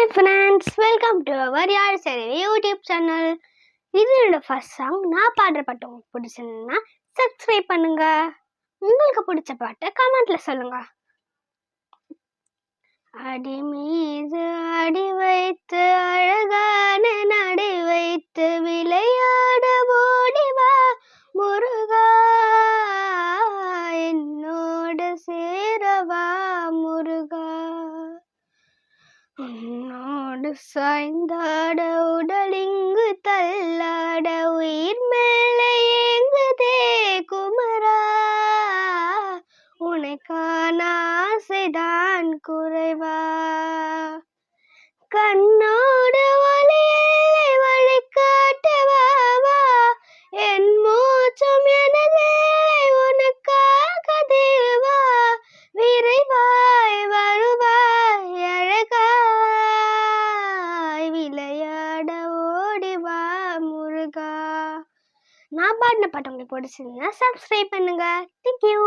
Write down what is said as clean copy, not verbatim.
Hi friends, welcome to our Yaar Sari YouTube channel. இது என்னோட first song. நான் பாடுற பாட்டு உங்களுக்கு பிடிச்சிருந்தா சப்ஸ்கிரைப் பண்ணுங்க. உங்களுக்கு பிடிச்ச பாட்டை கமெண்ட்ல சொல்லுங்க. அடி மீது அடி வைத்து அழகான நடை வைத்து விளையாட ஓடிவா முருகா, என்னோட சேரவா முருகா, உன்னோடு சாய்ந்தாட உடலிங்கு தள்ளாட உயிர் மேல ஏங்குதே குமரா, உனக்கான ஆசைதான் குறைவா, கண்ணோடு ஒளியேலை வழிகாட்டவாவா, என் மூச்சும் எனதே உனக்காக தேவா, விரைவாய் வருவாய் அழகாய் விளையாட ஓடிவா முருகா. நான் பாடின பாட்டு உங்களுக்கு பிடிச்சிருந்தா சப்ஸ்கிரைப் பண்ணுங்க. தேங்க்யூ.